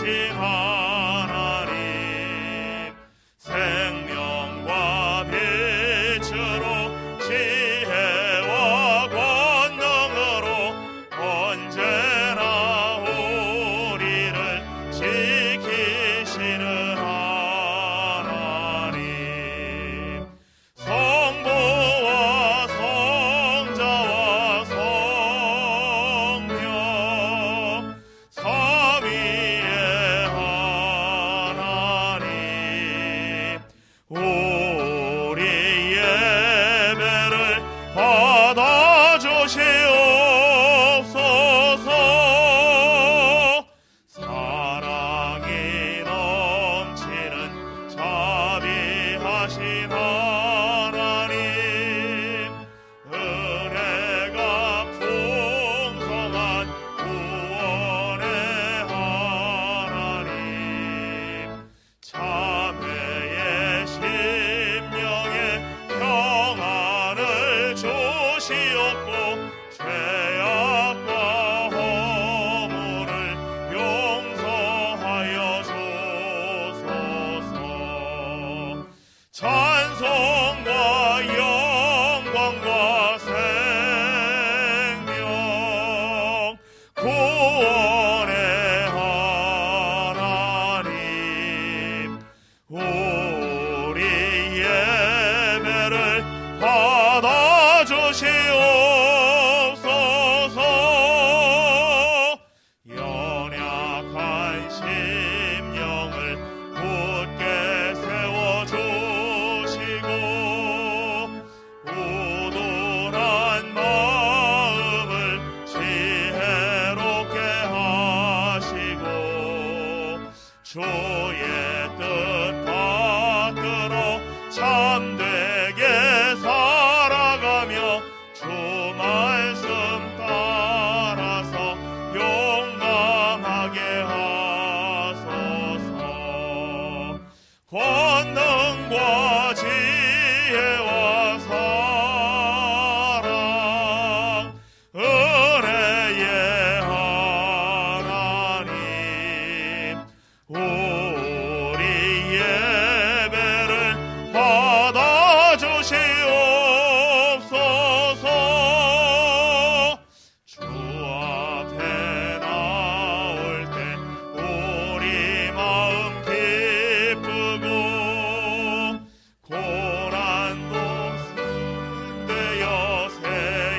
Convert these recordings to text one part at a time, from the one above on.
하신 하나님, 생명과 빛으로 지혜와 권능으로 언제나 우리를 지키시는 하나님, 성부와 성자와 성령 삼위의 하나님, 우리 예배를 받아주시옵소서. 사랑이 넘치는 자비하신 하나님, 은혜가 풍성한 구원의 하나님, 자매의 심령에 평안을 주시옵고 죄악과 허물을 용서하여 주소서. 찬송과 영광과 생명 구원의 하나님, 우리 예배를 받아주시옵소서. 연약한 심령을 굳게 세워주시고 우둔한 마음을 지혜롭게 하시고 주의 뜻 받들어 참되게 살아가며 주 말씀 따라서 용감하게 하소서. 권능과 지혜와 사랑 은혜의 하나님, 우리 예배를 받아주시옵소서. 주 앞에 나올 때 우리 마음 기쁘고 고난도 쓴데여 새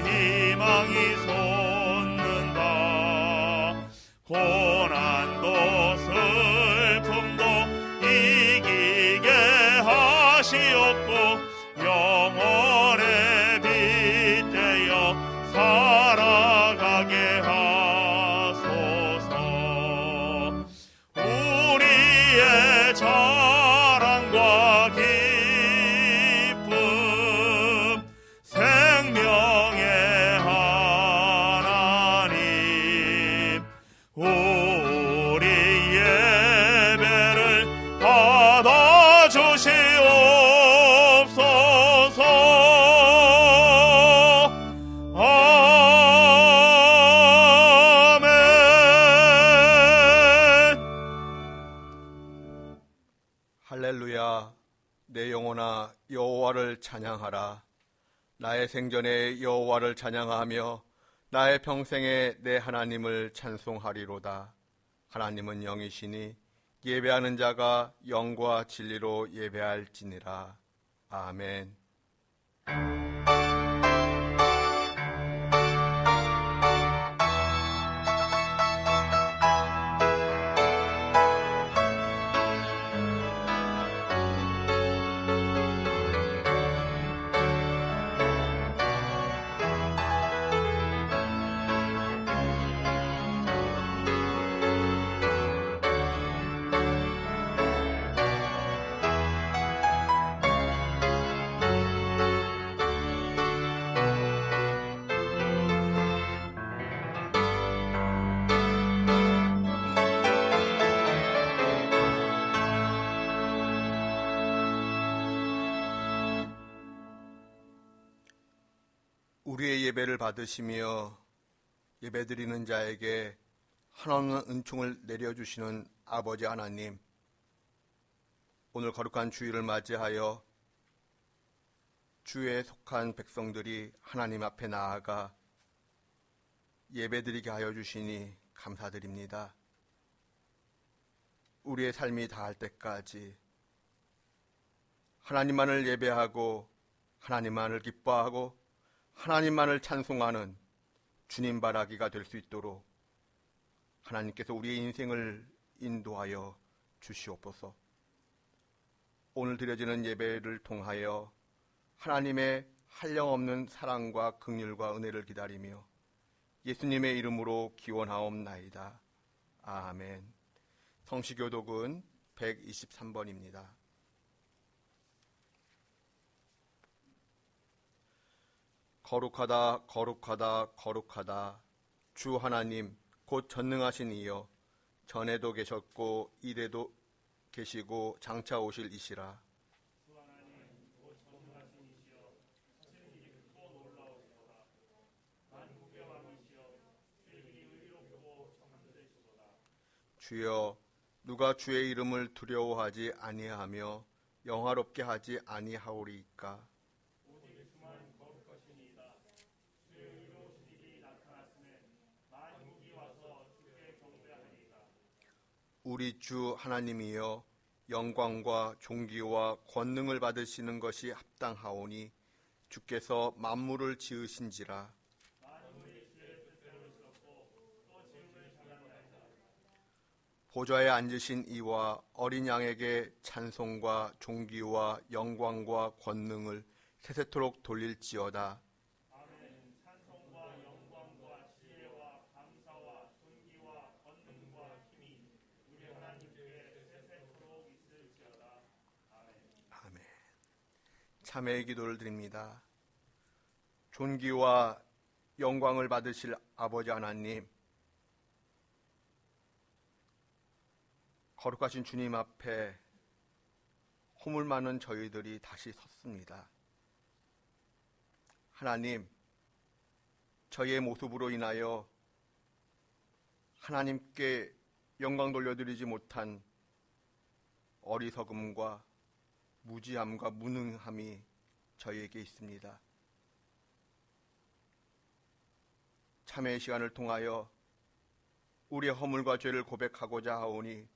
희망이 솟는다. 고난도 슬픔도 이기게 하시옵고 영원에 빗대어 살아가게 하소서. 우리의 자랑과 기쁨 생명의 하나님, 우리 예배를 받아주시옵소서. 아멘. 할렐루야. 내 영혼아 여호와를 찬양하라. 나의 생전에 여호와를 찬양하며 나의 평생에 내 하나님을 찬송하리로다. 하나님은 영이시니 예배하는 자가 영과 진리로 예배할지니라. 아멘. 우리의 예배를 받으시며 예배드리는 자에게 한없는 은총을 내려주시는 아버지 하나님, 오늘 거룩한 주일을 맞이하여 주에 속한 백성들이 하나님 앞에 나아가 예배드리게 하여 주시니 감사드립니다. 우리의 삶이 다할 때까지 하나님만을 예배하고 하나님만을 기뻐하고 하나님만을 찬송하는 주님 바라기가 될 수 있도록 하나님께서 우리의 인생을 인도하여 주시옵소서. 오늘 드려지는 예배를 통하여 하나님의 한량없는 사랑과 긍휼과 은혜를 기다리며 예수님의 이름으로 기원하옵나이다. 아멘. 성시교독은 123번입니다. 거룩하다 거룩하다 거룩하다 주 하나님 곧 전능하신 이여, 전에도 계셨고 이래도 계시고 장차 오실 이시라. 주여, 누가 주의 이름을 두려워하지 아니하며 영화롭게 하지 아니하오리이까. 우리 주 하나님이여, 영광과 존귀와 권능을 받으시는 것이 합당하오니 주께서 만물을 지으신지라. 보좌에 앉으신 이와 어린 양에게 찬송과 존귀와 영광과 권능을 세세토록 돌릴지어다. 아멘. 참회의 기도를 드립니다. 존귀와 영광을 받으실 아버지 하나님, 거룩하신 주님 앞에 허물 많은 저희들이 다시 섰습니다. 하나님, 저희의 모습으로 인하여 하나님께 영광 돌려드리지 못한 어리석음과 무지함과 무능함이 저희에게 있습니다. 참회의 시간을 통하여 우리의 허물과 죄를 고백하고자 하오니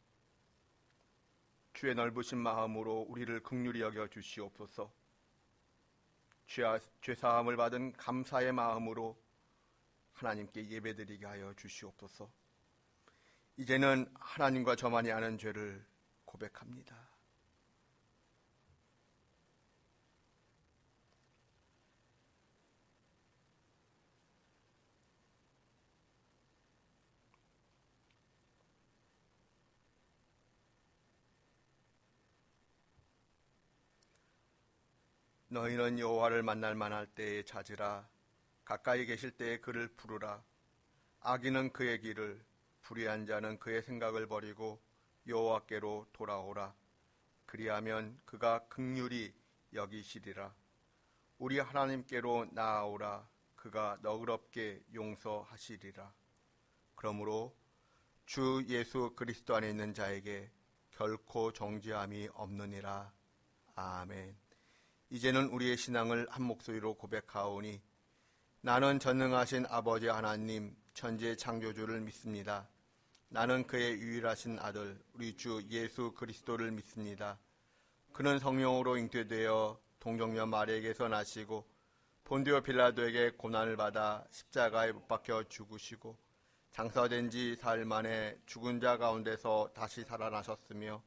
주의 넓으신 마음으로 우리를 긍휼히 여겨 주시옵소서. 죄사함을 받은 감사의 마음으로 하나님께 예배드리게 하여 주시옵소서. 이제는 하나님과 저만이 아는 죄를 고백합니다. 너희는 여호와를 만날 만할 때에 찾으라. 가까이 계실 때에 그를 부르라. 악인은 그의 길을, 불의한 자는 그의 생각을 버리고 여호와께로 돌아오라. 그리하면 그가 긍휼히 여기시리라. 우리 하나님께로 나아오라. 그가 너그럽게 용서하시리라. 그러므로 주 예수 그리스도 안에 있는 자에게 결코 정죄함이 없느니라. 아멘. 이제는 우리의 신앙을 한 목소리로 고백하오니 나는 전능하신 아버지 하나님 천지의 창조주를 믿습니다. 나는 그의 유일하신 아들 우리 주 예수 그리스도를 믿습니다. 그는 성령으로 잉태되어 동정녀 마리아에게서 나시고 본디오 빌라도에게 고난을 받아 십자가에 못 박혀 죽으시고 장사된 지 사흘 만에 죽은 자 가운데서 다시 살아나셨으며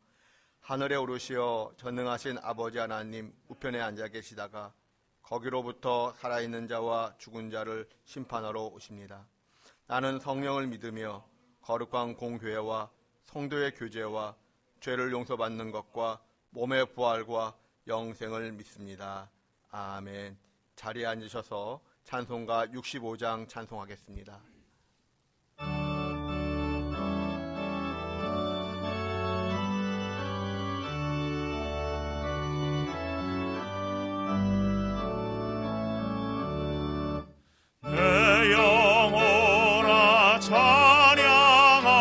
하늘에 오르시어 전능하신 아버지 하나님 우편에 앉아 계시다가 거기로부터 살아있는 자와 죽은 자를 심판하러 오십니다. 나는 성령을 믿으며 거룩한 공교회와 성도의 교제와 죄를 용서받는 것과 몸의 부활과 영생을 믿습니다. 아멘. 자리에 앉으셔서 찬송가 65장 찬송하겠습니다. 내 영혼아 찬양하라.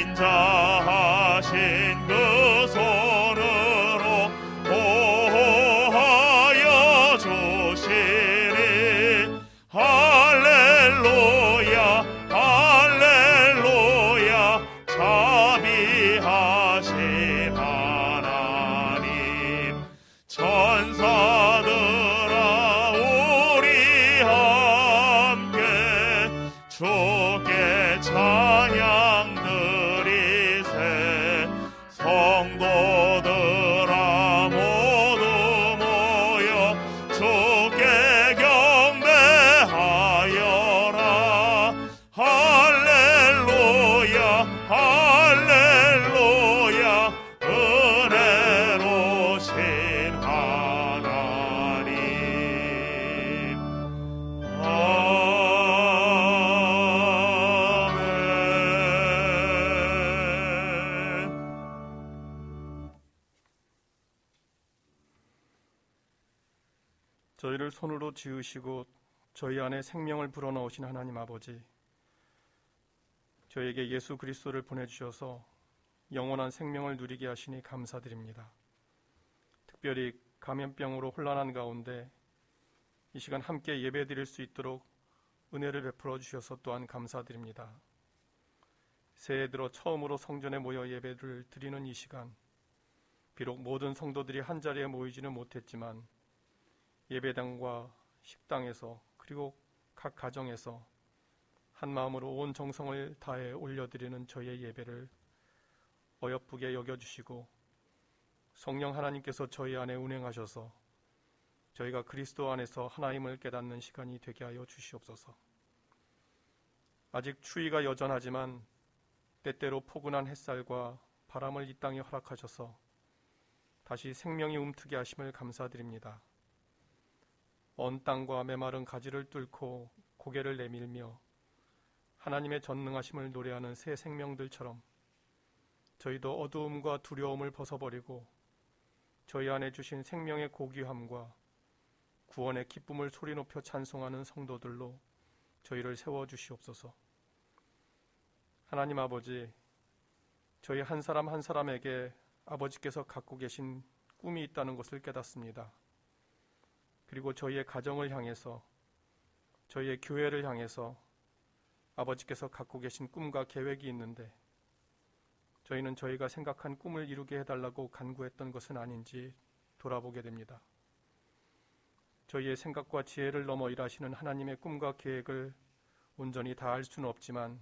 인자하신 그 손으로 보호하여 주시리. 할렐루야 할렐루야 자비하신 하나님. 천사들아 우리 함께 주께 찬양 드리세. 성도들아 모두 모여 주께 경배하여라. 할렐루야 할렐루야 은혜로신 하나님. 아멘. 저희를 손으로 지으시고 저희 안에 생명을 불어넣으신 하나님 아버지, 저에게 예수 그리스도를 보내주셔서 영원한 생명을 누리게 하시니 감사드립니다. 특별히 감염병으로 혼란한 가운데 이 시간 함께 예배드릴 수 있도록 은혜를 베풀어 주셔서 또한 감사드립니다. 새해 들어 처음으로 성전에 모여 예배를 드리는 이 시간, 비록 모든 성도들이 한자리에 모이지는 못했지만 예배당과 식당에서 그리고 각 가정에서 한 마음으로 온 정성을 다해 올려드리는 저희의 예배를 어여쁘게 여겨주시고 성령 하나님께서 저희 안에 운행하셔서 저희가 그리스도 안에서 하나님을 깨닫는 시간이 되게 하여 주시옵소서. 아직 추위가 여전하지만 때때로 포근한 햇살과 바람을 이 땅에 허락하셔서 다시 생명이 움트게 하심을 감사드립니다. 언 땅과 메마른 가지를 뚫고 고개를 내밀며 하나님의 전능하심을 노래하는 새 생명들처럼 저희도 어두움과 두려움을 벗어버리고 저희 안에 주신 생명의 고귀함과 구원의 기쁨을 소리 높여 찬송하는 성도들로 저희를 세워주시옵소서. 하나님 아버지, 저희 한 사람 한 사람에게 아버지께서 갖고 계신 꿈이 있다는 것을 깨닫습니다. 그리고 저희의 가정을 향해서, 저희의 교회를 향해서 아버지께서 갖고 계신 꿈과 계획이 있는데 저희는 저희가 생각한 꿈을 이루게 해달라고 간구했던 것은 아닌지 돌아보게 됩니다. 저희의 생각과 지혜를 넘어 일하시는 하나님의 꿈과 계획을 온전히 다 알 수는 없지만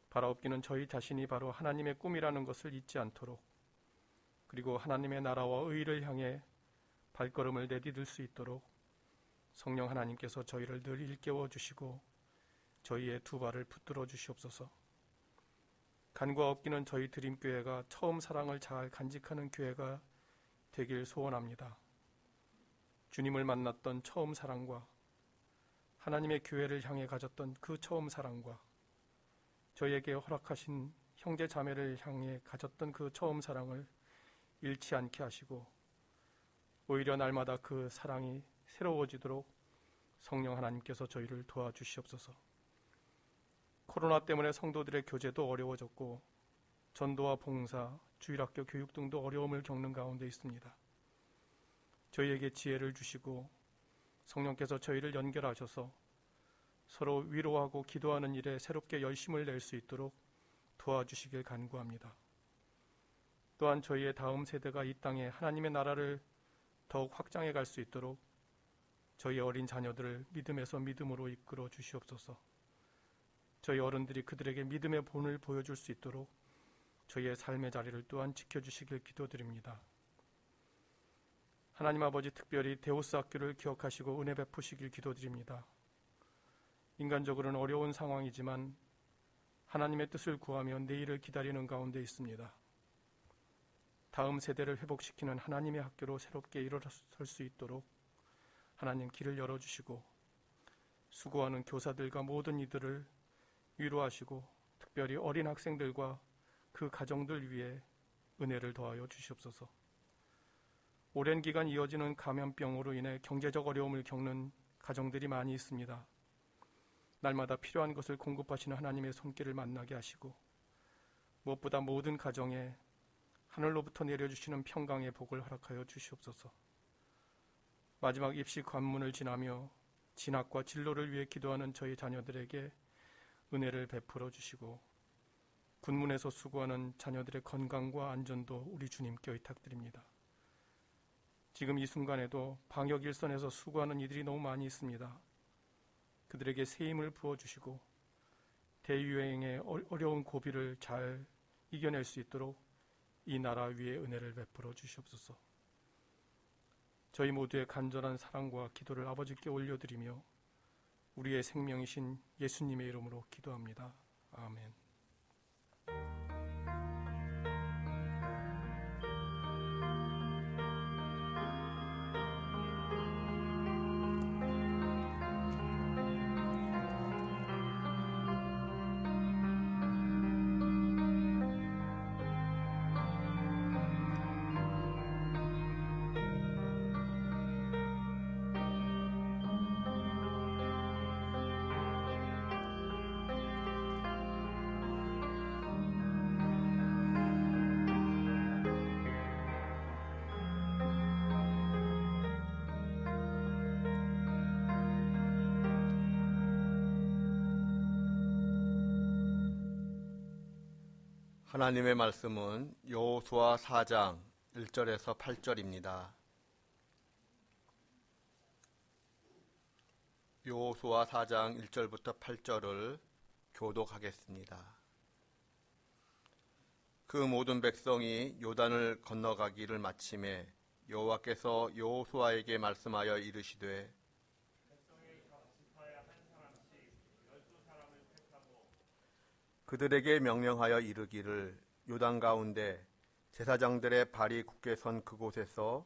바라옵기는 저희 자신이 바로 하나님의 꿈이라는 것을 잊지 않도록, 그리고 하나님의 나라와 의를 향해 발걸음을 내디딜 수 있도록 성령 하나님께서 저희를 늘 일깨워 주시고 저희의 두 발을 붙들어 주시옵소서. 간과 없기는 저희 드림교회가 처음 사랑을 잘 간직하는 교회가 되길 소원합니다. 주님을 만났던 처음 사랑과 하나님의 교회를 향해 가졌던 그 처음 사랑과 저희에게 허락하신 형제 자매를 향해 가졌던 그 처음 사랑을 잃지 않게 하시고 오히려 날마다 그 사랑이 새로워지도록 성령 하나님께서 저희를 도와주시옵소서. 코로나 때문에 성도들의 교제도 어려워졌고 전도와 봉사, 주일학교 교육 등도 어려움을 겪는 가운데 있습니다. 저희에게 지혜를 주시고 성령께서 저희를 연결하셔서 서로 위로하고 기도하는 일에 새롭게 열심을 낼 수 있도록 도와주시길 간구합니다. 또한 저희의 다음 세대가 이 땅에 하나님의 나라를 더욱 확장해 갈 수 있도록 저희 어린 자녀들을 믿음에서 믿음으로 이끌어 주시옵소서. 저희 어른들이 그들에게 믿음의 본을 보여줄 수 있도록 저희의 삶의 자리를 또한 지켜주시길 기도드립니다. 하나님 아버지, 특별히 데오스 학교를 기억하시고 은혜 베푸시길 기도드립니다. 인간적으로는 어려운 상황이지만 하나님의 뜻을 구하며 내일을 기다리는 가운데 있습니다. 다음 세대를 회복시키는 하나님의 학교로 새롭게 일어설 수 있도록 하나님 길을 열어주시고 수고하는 교사들과 모든 이들을 위로하시고 특별히 어린 학생들과 그 가정들 위해 은혜를 더하여 주시옵소서. 오랜 기간 이어지는 감염병으로 인해 경제적 어려움을 겪는 가정들이 많이 있습니다. 날마다 필요한 것을 공급하시는 하나님의 손길을 만나게 하시고 무엇보다 모든 가정에 하늘로부터 내려주시는 평강의 복을 허락하여 주시옵소서. 마지막 입시 관문을 지나며 진학과 진로를 위해 기도하는 저희 자녀들에게 은혜를 베풀어 주시고, 군문에서 수고하는 자녀들의 건강과 안전도 우리 주님께 의탁드립니다. 지금 이 순간에도 방역 일선에서 수고하는 이들이 너무 많이 있습니다. 그들에게 새 힘을 부어주시고 대유행의 어려운 고비를 잘 이겨낼 수 있도록 이 나라 위에 은혜를 베풀어 주시옵소서. 저희 모두의 간절한 사랑과 기도를 아버지께 올려드리며 우리의 생명이신 예수님의 이름으로 기도합니다. 아멘. 하나님의 말씀은 여호수아 4장 1절에서 8절입니다. 여호수아 4장 1절부터 8절을 교독하겠습니다. 그 모든 백성이 요단을 건너가기를 마침에 여호와께서 여호수아에게 말씀하여 이르시되 그들에게 명령하여 이르기를 요단 가운데 제사장들의 발이 굳게 선 그곳에서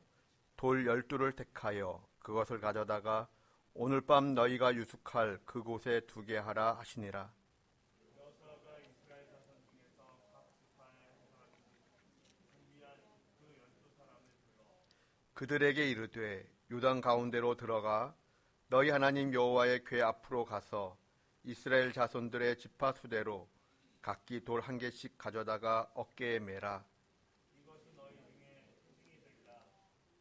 돌 12를 택하여 그것을 가져다가 오늘 밤 너희가 유숙할 그곳에 두게 하라 하시니라. 그들에게 이르되 요단 가운데로 들어가 너희 하나님 여호와의 궤 앞으로 가서 이스라엘 자손들의 지파 수대로 각기 돌 1개씩 가져다가 어깨에 매라. 이것이 너희 중에 표징이 되리라.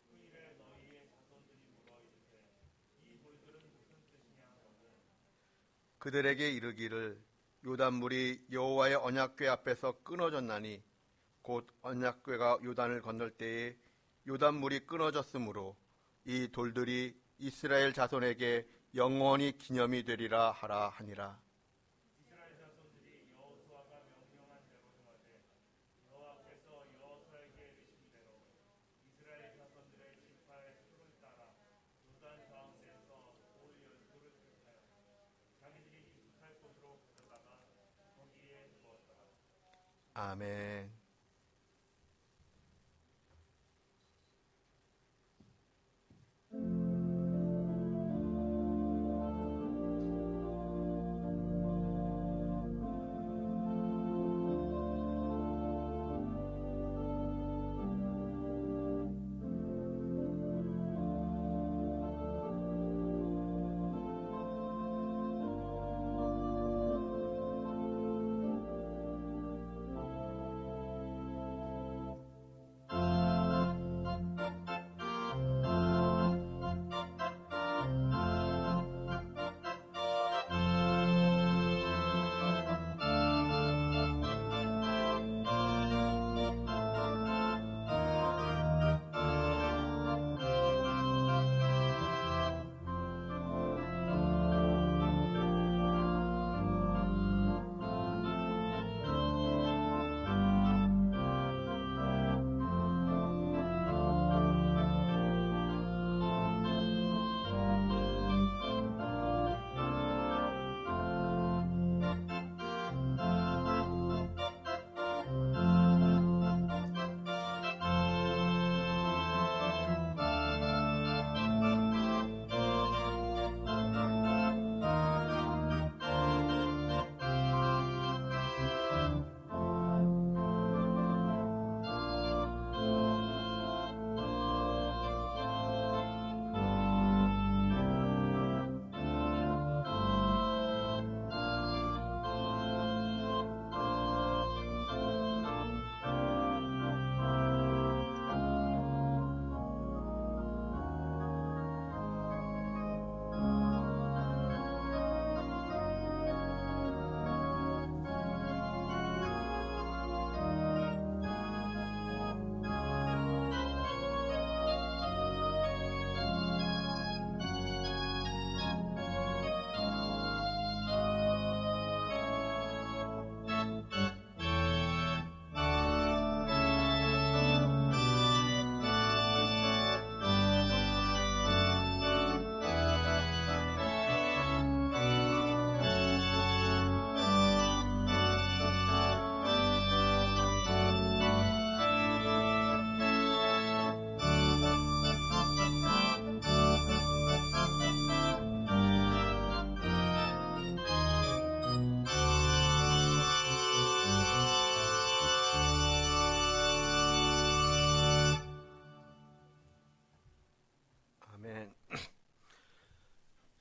그 일에 너희의 자손들이 물어 이르되 이 돌들은 무슨 뜻이냐 하거든. 그들에게 이르기를 요단물이 여호와의 언약궤 앞에서 끊어졌나니 곧 언약궤가 요단을 건널 때에 요단물이 끊어졌으므로 이 돌들이 이스라엘 자손에게 영원히 기념이 되리라 하라 하니라. 아멘.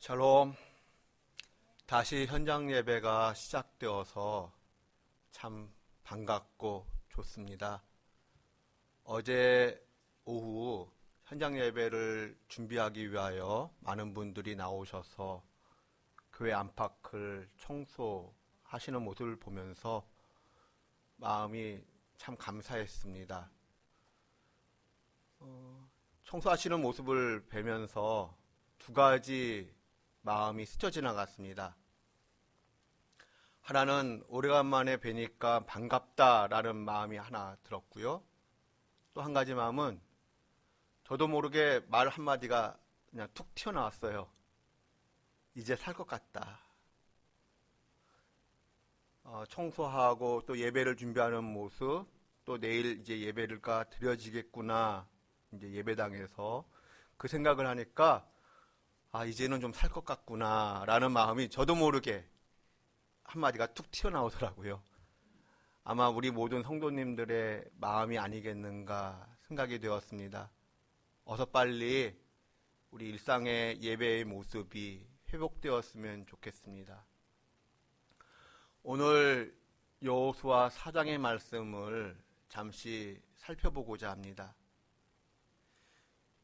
샬롬. 다시 현장 예배가 시작되어서 참 반갑고 좋습니다. 어제 오후 현장 예배를 준비하기 위하여 많은 분들이 나오셔서 교회 안팎을 청소하시는 모습을 보면서 마음이 참 감사했습니다. 청소하시는 모습을 뵈면서 두 가지 마음이 스쳐 지나갔습니다. 하나는 오래간만에 뵈니까 반갑다라는 마음이 하나 들었고요. 또 한 가지 마음은 저도 모르게 말 한마디가 그냥 툭 튀어나왔어요. 이제 살 것 같다. 청소하고 또 예배를 준비하는 모습, 또 내일 이제 예배가 드려지겠구나, 이제 예배당에서 그 생각을 하니까 이제는 좀 살 것 같구나 라는 마음이 저도 모르게 한마디가 툭 튀어나오더라고요. 아마 우리 모든 성도님들의 마음이 아니겠는가 생각이 되었습니다. 어서 빨리 우리 일상의 예배의 모습이 회복되었으면 좋겠습니다. 오늘 여호수아 4장의 말씀을 잠시 살펴보고자 합니다.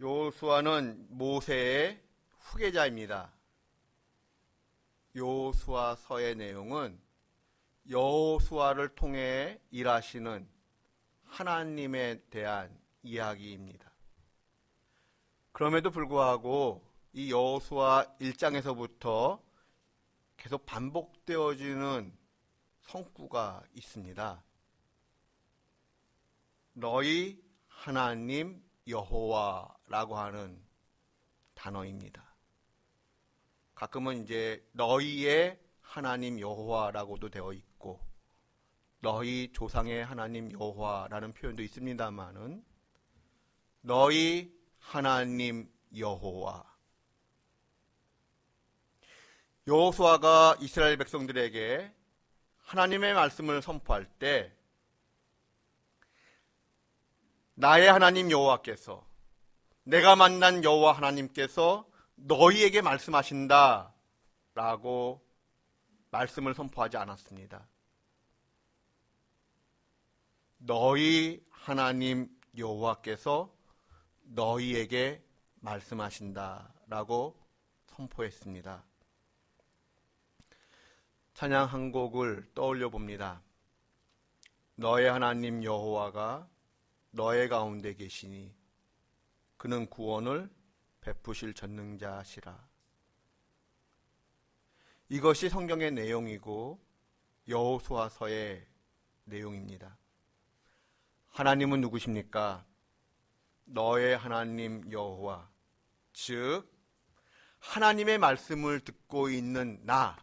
여호수아는 모세의 후계자입니다. 여호수아서의 내용은 여호수아를 통해 일하시는 하나님에 대한 이야기입니다. 그럼에도 불구하고 이 여호수아 1장에서부터 계속 반복되어지는 성구가 있습니다. 너희 하나님 여호와라고 하는 단어입니다. 가끔은 이제 너희의 하나님 여호와라고도 되어 있고 너희 조상의 하나님 여호와라는 표현도 있습니다만은 너희 하나님 여호와. 여호수아가 이스라엘 백성들에게 하나님의 말씀을 선포할 때 나의 하나님 여호와께서, 내가 만난 여호와 하나님께서 너희에게 말씀하신다 라고 말씀을 선포하지 않았습니다. 너희 하나님 여호와께서 너희에게 말씀하신다 라고 선포했습니다. 찬양 한 곡을 떠올려 봅니다. 너의 하나님 여호와가 너의 가운데 계시니 그는 구원을 베푸실 전능자시라. 이것이 성경의 내용이고 여호수아서의 내용입니다. 하나님은 누구십니까? 너의 하나님 여호와, 즉 하나님의 말씀을 듣고 있는 나,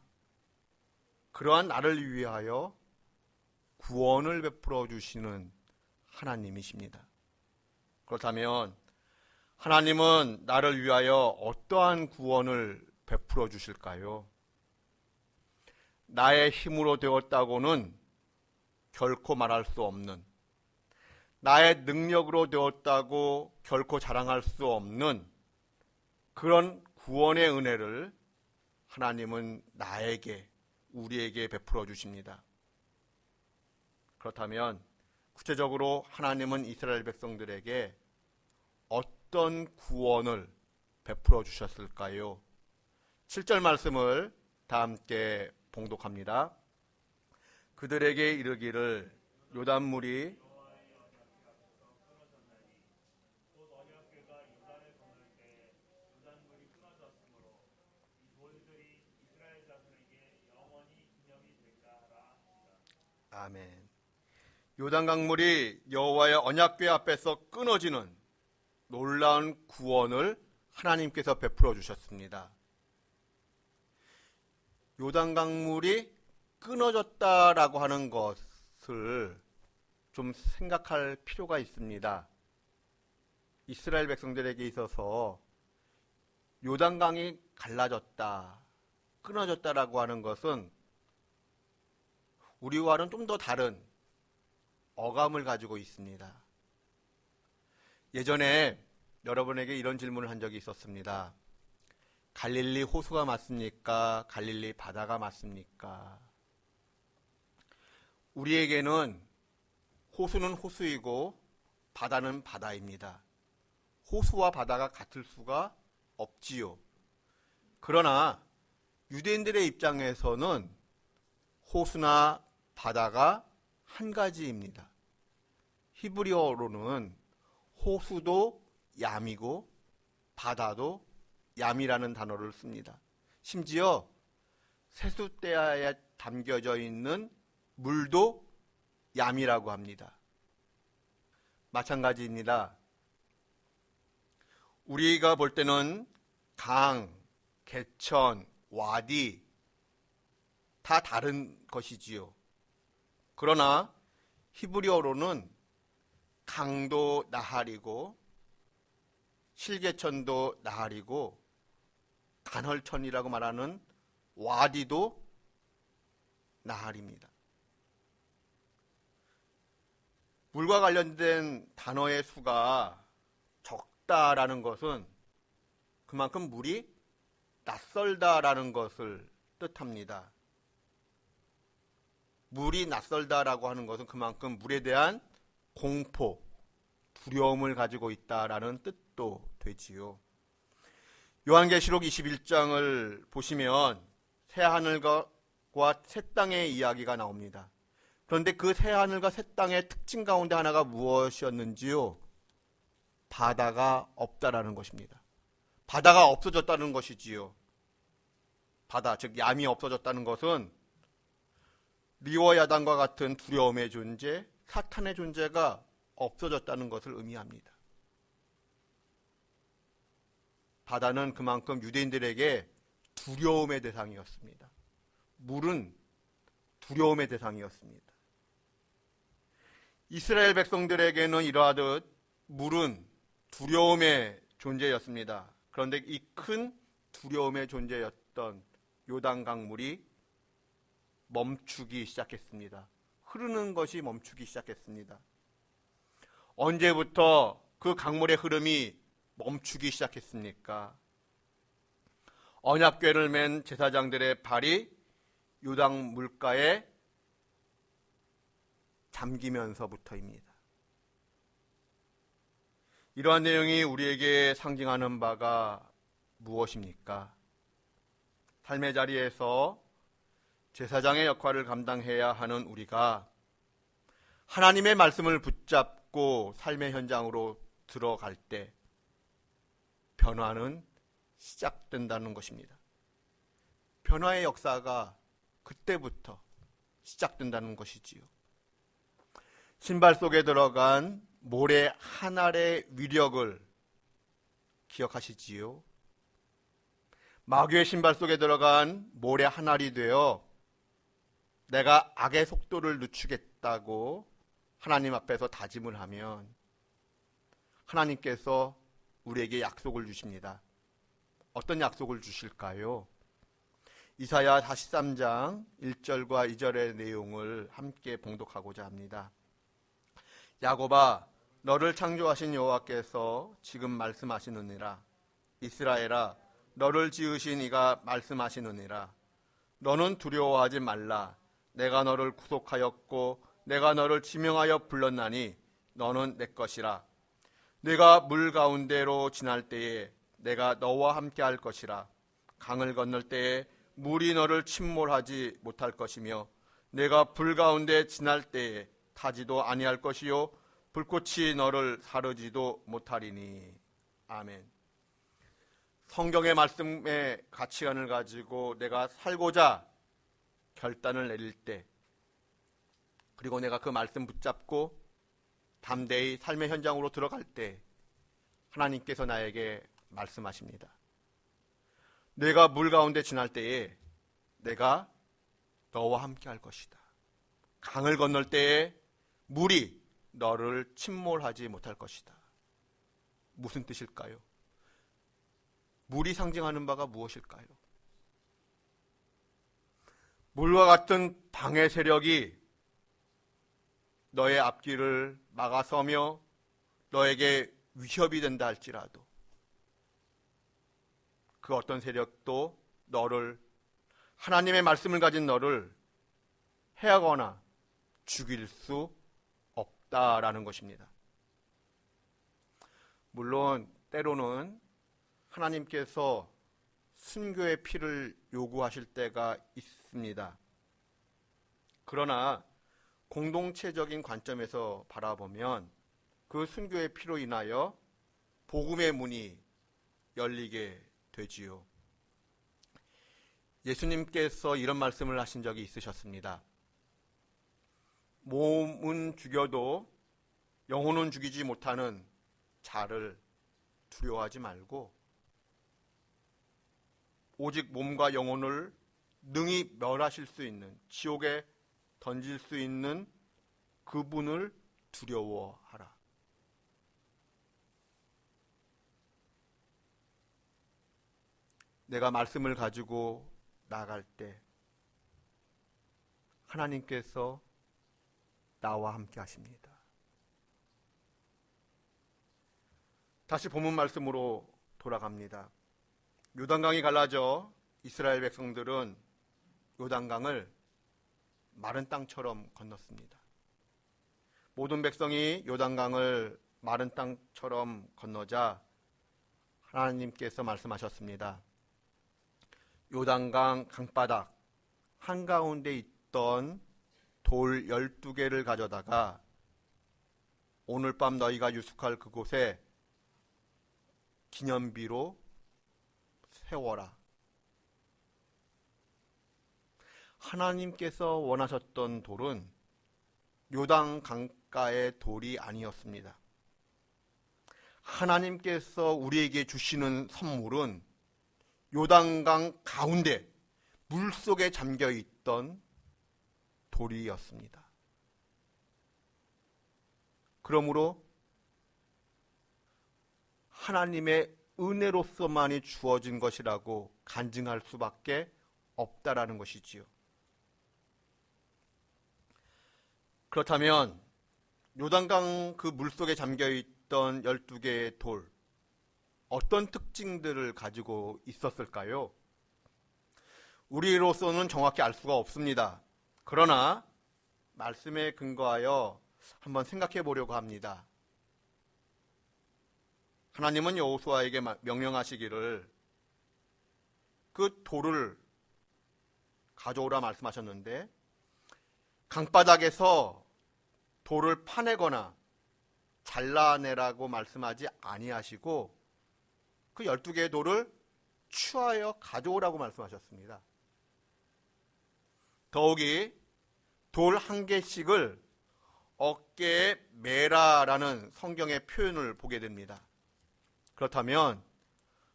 그러한 나를 위하여 구원을 베풀어 주시는 하나님이십니다. 그렇다면 하나님은 나를 위하여 어떠한 구원을 베풀어 주실까요? 나의 힘으로 되었다고는 결코 말할 수 없는, 나의 능력으로 되었다고 결코 자랑할 수 없는 그런 구원의 은혜를 하나님은 나에게, 우리에게 베풀어 주십니다. 그렇다면 구체적으로 하나님은 이스라엘 백성들에게 어떤 구원을 베풀어 주셨을까요? 7절 말씀을 다 함께 봉독합니다. 그들에게 이르기를 요단물이 아멘. 요단강물이 여호와의 언약궤 앞에서 끊어지는 놀라운 구원을 하나님께서 베풀어 주셨습니다. 요단강물이 끊어졌다라고 하는 것을 좀 생각할 필요가 있습니다. 이스라엘 백성들에게 있어서 요단강이 갈라졌다, 끊어졌다라고 하는 것은 우리와는 좀 더 다른 어감을 가지고 있습니다. 예전에 여러분에게 이런 질문을 한 적이 있었습니다. 갈릴리 호수가 맞습니까? 갈릴리 바다가 맞습니까? 우리에게는 호수는 호수이고 바다는 바다입니다. 호수와 바다가 같을 수가 없지요. 그러나 유대인들의 입장에서는 호수나 바다가 한 가지입니다. 히브리어로는 호수도 얌이고 바다도 얌이라는 단어를 씁니다. 심지어 세숫대야에 담겨져 있는 물도 얌이라고 합니다. 마찬가지입니다. 우리가 볼 때는 강, 개천, 와디 다 다른 것이지요. 그러나 히브리어로는 강도 나할이고 실개천도 나할이고 간헐천이라고 말하는 와디도 나할입니다. 물과 관련된 단어의 수가 적다라는 것은 그만큼 물이 낯설다라는 것을 뜻합니다. 물이 낯설다라고 하는 것은 그만큼 물에 대한 공포, 두려움을 가지고 있다라는 뜻도 되지요. 요한계시록 21장을 보시면 새하늘과 새 땅의 이야기가 나옵니다. 그런데 그 새하늘과 새 땅의 특징 가운데 하나가 무엇이었는지요? 바다가 없다라는 것입니다. 바다가 없어졌다는 것이지요. 바다, 즉 얌이 없어졌다는 것은 리와 야단과 같은 두려움의 존재, 사탄의 존재가 없어졌다는 것을 의미합니다. 바다는 그만큼 유대인들에게 두려움의 대상이었습니다. 물은 두려움의 대상이었습니다. 이스라엘 백성들에게는 이러하듯 물은 두려움의 존재였습니다. 그런데 이 큰 두려움의 존재였던 요단 강물이 멈추기 시작했습니다. 흐르는 것이 멈추기 시작했습니다. 언제부터 그 강물의 흐름이 멈추기 시작했습니까? 언약궤를 맨 제사장들의 발이 요단 물가에 잠기면서부터입니다. 이러한 내용이 우리에게 상징하는 바가 무엇입니까? 삶의 자리에서 제사장의 역할을 감당해야 하는 우리가 하나님의 말씀을 붙잡고 삶의 현장으로 들어갈 때 변화는 시작된다는 것입니다. 변화의 역사가 그때부터 시작된다는 것이지요. 신발 속에 들어간 모래 한 알의 위력을 기억하시지요? 마귀의 신발 속에 들어간 모래 한 알이 되어 내가 악의 속도를 늦추겠다고 하나님 앞에서 다짐을 하면 하나님께서 우리에게 약속을 주십니다. 어떤 약속을 주실까요? 이사야 43장 1절과 2절의 내용을 함께 봉독하고자 합니다. 야곱아, 너를 창조하신 여호와께서 지금 말씀하시느니라. 이스라엘아, 너를 지으신 이가 말씀하시느니라. 너는 두려워하지 말라. 내가 너를 구속하였고 내가 너를 지명하여 불렀나니 너는 내 것이라. 네가 물 가운데로 지날 때에 내가 너와 함께 할 것이라. 강을 건널 때에 물이 너를 침몰하지 못할 것이며 내가 불 가운데 지날 때에 타지도 아니할 것이요 불꽃이 너를 사르지도 못하리니. 아멘. 성경의 말씀의 가치관을 가지고 내가 살고자 결단을 내릴 때, 그리고 내가 그 말씀 붙잡고 담대히 삶의 현장으로 들어갈 때 하나님께서 나에게 말씀하십니다. 내가 물 가운데 지날 때에 내가 너와 함께 할 것이다. 강을 건널 때에 물이 너를 침몰하지 못할 것이다. 무슨 뜻일까요? 물이 상징하는 바가 무엇일까요? 물과 같은 방해 세력이 너의 앞길을 막아서며 너에게 위협이 된다 할지라도 그 어떤 세력도 너를, 하나님의 말씀을 가진 너를 해하거나 죽일 수 없다라는 것입니다. 물론 때로는 하나님께서 순교의 피를 요구하실 때가 있습니다. 그러나 공동체적인 관점에서 바라보면 그 순교의 피로 인하여 복음의 문이 열리게 되지요. 예수님께서 이런 말씀을 하신 적이 있으셨습니다. 몸은 죽여도 영혼은 죽이지 못하는 자를 두려워하지 말고 오직 몸과 영혼을 능히 멸하실 수 있는, 지옥에 던질 수 있는 그분을 두려워하라. 내가 말씀을 가지고 나갈 때 하나님께서 나와 함께 하십니다. 다시 본문 말씀으로 돌아갑니다. 요단강이 갈라져 이스라엘 백성들은 요단강을 마른 땅처럼 건넜습니다. 모든 백성이 요단강을 마른 땅처럼 건너자 하나님께서 말씀하셨습니다. 요단강 강바닥 한가운데 있던 돌 12개를 가져다가 오늘 밤 너희가 유숙할 그곳에 기념비로 세워라. 하나님께서 원하셨던 돌은 요단 강가의 돌이 아니었습니다. 하나님께서 우리에게 주시는 선물은 요단강 가운데 물속에 잠겨있던 돌이었습니다. 그러므로 하나님의 은혜로서만이 주어진 것이라고 간증할 수밖에 없다라는 것이지요. 그렇다면 요단강 그 물속에 잠겨있던 12개의 돌, 어떤 특징들을 가지고 있었을까요? 우리로서는 정확히 알 수가 없습니다. 그러나 말씀에 근거하여 한번 생각해 보려고 합니다. 하나님은 여호수아에게 명령하시기를 그 돌을 가져오라 말씀하셨는데 강바닥에서 돌을 파내거나 잘라내라고 말씀하지 아니하시고 그 12개의 돌을 취하여 가져오라고 말씀하셨습니다. 더욱이 돌 한 개씩을 어깨에 매라라는 성경의 표현을 보게 됩니다. 그렇다면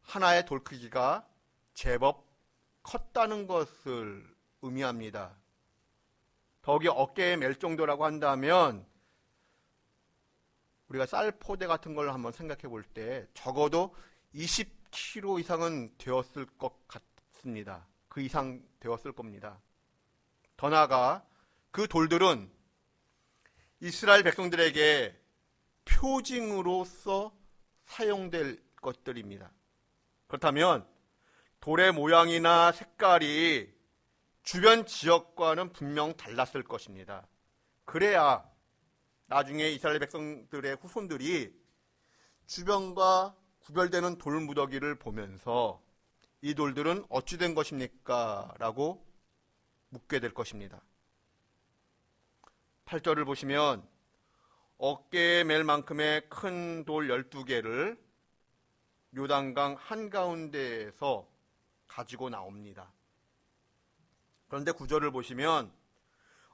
하나의 돌 크기가 제법 컸다는 것을 의미합니다. 더욱이 어깨에 맬 정도라고 한다면 우리가 쌀 포대 같은 걸 한번 생각해 볼 때 적어도 20kg 이상은 되었을 것 같습니다. 그 이상 되었을 겁니다. 더 나아가 그 돌들은 이스라엘 백성들에게 표징으로서 사용될 것들입니다. 그렇다면 돌의 모양이나 색깔이 주변 지역과는 분명 달랐을 것입니다. 그래야 나중에 이스라엘 백성들의 후손들이 주변과 구별되는 돌 무더기를 보면서 이 돌들은 어찌 된 것입니까? 라고 묻게 될 것입니다. 8절을 보시면 어깨에 맬 만큼의 큰 돌 12개를 요단강 한가운데에서 가지고 나옵니다. 그런데 9절을 보시면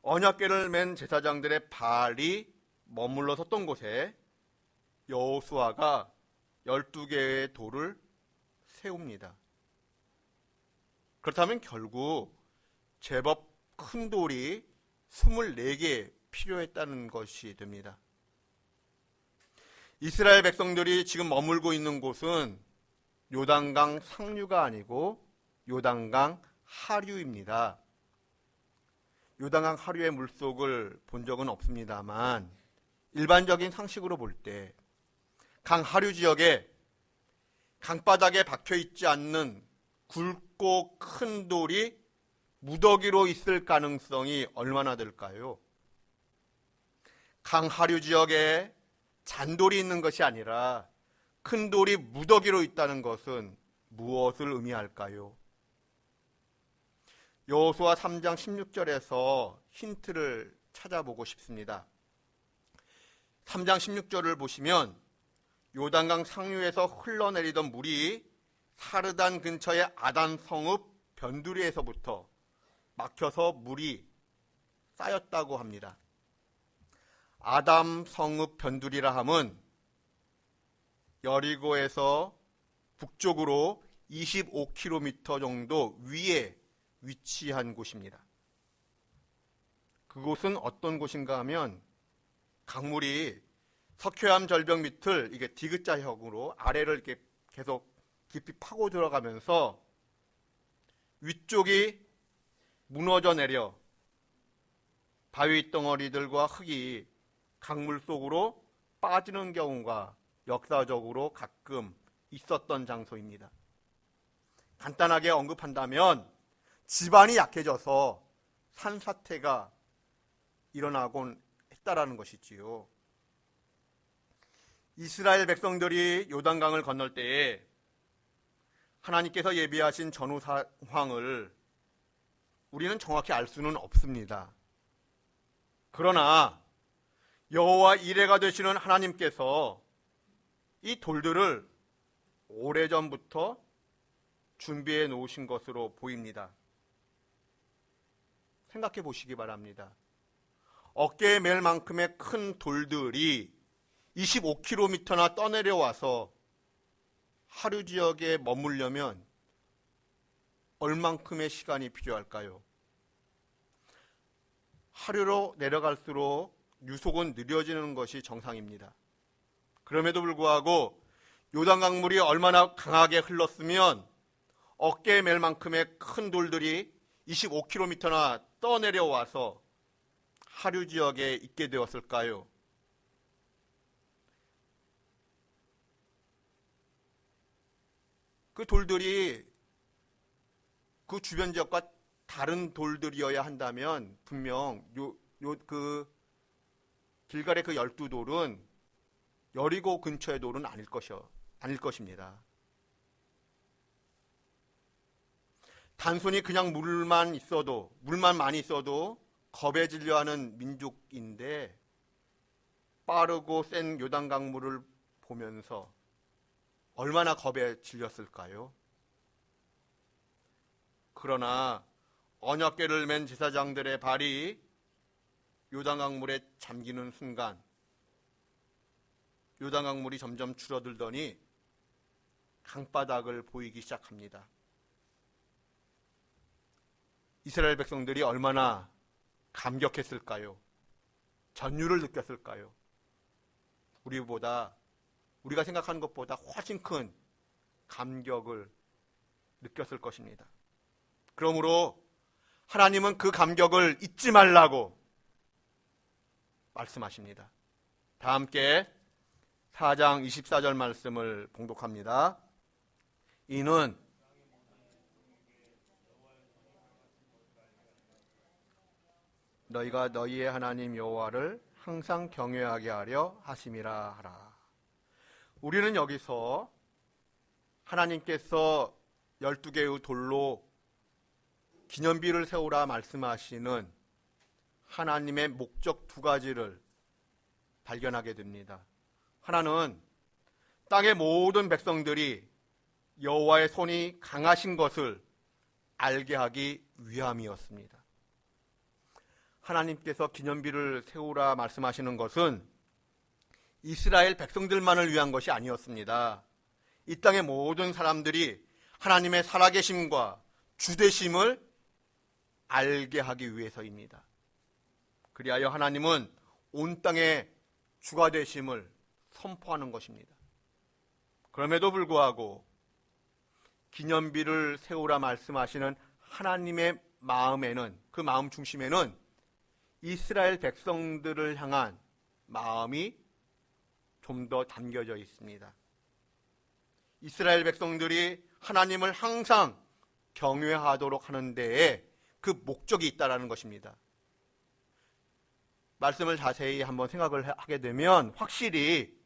언약궤를 맨 제사장들의 발이 머물러 섰던 곳에 여호수아가 12개의 돌을 세웁니다. 그렇다면 결국 제법 큰 돌이 24개 필요했다는 것이 됩니다. 이스라엘 백성들이 지금 머물고 있는 곳은 요단강 상류가 아니고 요단강 하류입니다. 요단강 하류의 물속을 본 적은 없습니다만 일반적인 상식으로 볼 때 강 하류 지역에 강바닥에 박혀 있지 않는 굵고 큰 돌이 무더기로 있을 가능성이 얼마나 될까요? 강하류 지역에 잔돌이 있는 것이 아니라 큰 돌이 무더기로 있다는 것은 무엇을 의미할까요? 여호수아 3장 16절에서 힌트를 찾아보고 싶습니다. 3장 16절을 보시면 요단강 상류에서 흘러내리던 물이 사르단 근처의 아단 성읍 변두리에서부터 막혀서 물이 쌓였다고 합니다. 아담 성읍 변두리라 함은 여리고에서 북쪽으로 25km 정도 위에 위치한 곳입니다. 그곳은 어떤 곳인가 하면 강물이 석회암 절벽 밑을 이게 디귿자형으로 아래를 이렇게 계속 깊이 파고 들어가면서 위쪽이 무너져 내려 바위 덩어리들과 흙이 강물 속으로 빠지는 경우가 역사적으로 가끔 있었던 장소입니다. 간단하게 언급한다면 지반이 약해져서 산사태가 일어나곤 했다라는 것이지요. 이스라엘 백성들이 요단강을 건널 때에 하나님께서 예비하신 전후 상황을 우리는 정확히 알 수는 없습니다. 그러나 여호와 이레가 되시는 하나님께서 이 돌들을 오래전부터 준비해 놓으신 것으로 보입니다. 생각해 보시기 바랍니다. 어깨에 맬 만큼의 큰 돌들이 25km나 떠내려와서 하류 지역에 머물려면 얼만큼의 시간이 필요할까요? 하류로 내려갈수록 유속은 느려지는 것이 정상입니다. 그럼에도 불구하고 요단강물이 얼마나 강하게 흘렀으면 어깨에 맬 만큼의 큰 돌들이 25km나 떠내려와서 하류 지역에 있게 되었을까요? 그 돌들이 그 주변 지역과 다른 돌들이어야 한다면 분명 그 길갈의 그 12돌은 여리고 근처의 돌은 아닐 것입니다. 단순히 그냥 물만 많이 있어도 겁에 질려하는 민족인데 빠르고 센 요단강물을 보면서 얼마나 겁에 질렸을까요? 그러나 언약궤를 맨 제사장들의 발이 요단강물에 잠기는 순간 요단강물이 점점 줄어들더니 강바닥을 보이기 시작합니다. 이스라엘 백성들이 얼마나 감격했을까요? 전율을 느꼈을까요? 우리가 생각하는 것보다 훨씬 큰 감격을 느꼈을 것입니다. 그러므로 하나님은 그 감격을 잊지 말라고 말씀하십니다. 다 함께 4장 24절 말씀을 봉독합니다. 이는 너희가 너희의 하나님 여호와를 항상 경외하게 하려 하심이라 하라. 우리는 여기서 하나님께서 12개의 돌로 기념비를 세우라 말씀하시는 하나님의 목적 두 가지를 발견하게 됩니다. 하나는 땅의 모든 백성들이 여호와의 손이 강하신 것을 알게 하기 위함이었습니다. 하나님께서 기념비를 세우라 말씀하시는 것은 이스라엘 백성들만을 위한 것이 아니었습니다. 이 땅의 모든 사람들이 하나님의 살아계심과 주되심을 알게 하기 위해서입니다. 그리하여 하나님은 온 땅의 주가 되심을 선포하는 것입니다. 그럼에도 불구하고 기념비를 세우라 말씀하시는 하나님의 마음에는, 그 마음 중심에는 이스라엘 백성들을 향한 마음이 좀 더 담겨져 있습니다. 이스라엘 백성들이 하나님을 항상 경외하도록 하는 데에 그 목적이 있다라는 것입니다. 말씀을 자세히 한번 생각을 하게 되면 확실히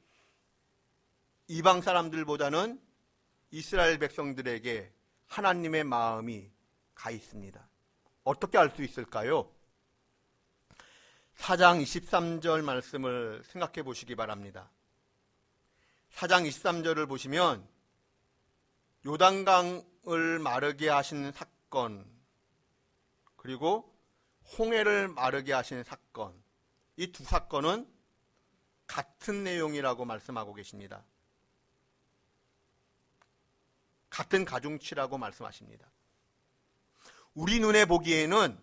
이방 사람들보다는 이스라엘 백성들에게 하나님의 마음이 가 있습니다. 어떻게 알 수 있을까요? 4장 23절 말씀을 생각해 보시기 바랍니다. 4장 23절을 보시면 요단강을 마르게 하신 사건, 그리고 홍해를 마르게 하신 사건, 이 두 사건은 같은 내용이라고 말씀하고 계십니다. 같은 가중치라고 말씀하십니다. 우리 눈에 보기에는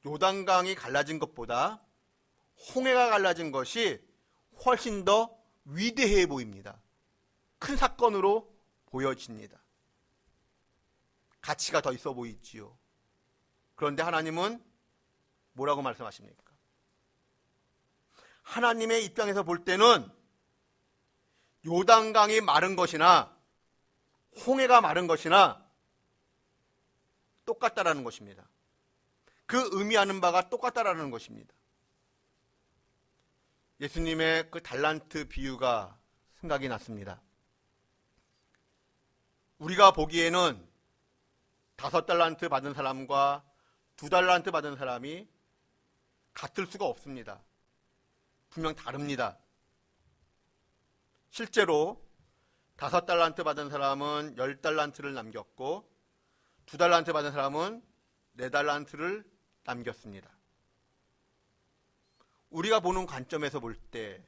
요단강이 갈라진 것보다 홍해가 갈라진 것이 훨씬 더 위대해 보입니다. 큰 사건으로 보여집니다. 가치가 더 있어 보이지요. 그런데 하나님은 뭐라고 말씀하십니까? 하나님의 입장에서 볼 때는 요단강이 마른 것이나 홍해가 마른 것이나 똑같다라는 것입니다. 그 의미하는 바가 똑같다라는 것입니다. 예수님의 그 달란트 비유가 생각이 났습니다. 우리가 보기에는 5달란트 받은 사람과 2달란트 받은 사람이 같을 수가 없습니다. 분명 다릅니다. 실제로 5달란트 받은 사람은 10달란트를 남겼고 2달란트 받은 사람은 4달란트를 남겼습니다. 우리가 보는 관점에서 볼 때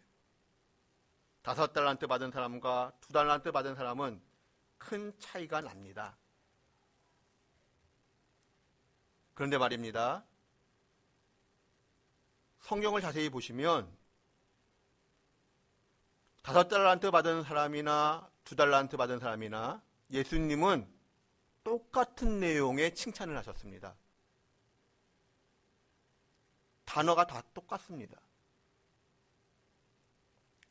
5달란트 받은 사람과 2달란트 받은 사람은 큰 차이가 납니다. 그런데 말입니다. 성경을 자세히 보시면 5달란트 받은 사람이나 2달란트 받은 사람이나 예수님은 똑같은 내용의 칭찬을 하셨습니다. 단어가 다 똑같습니다.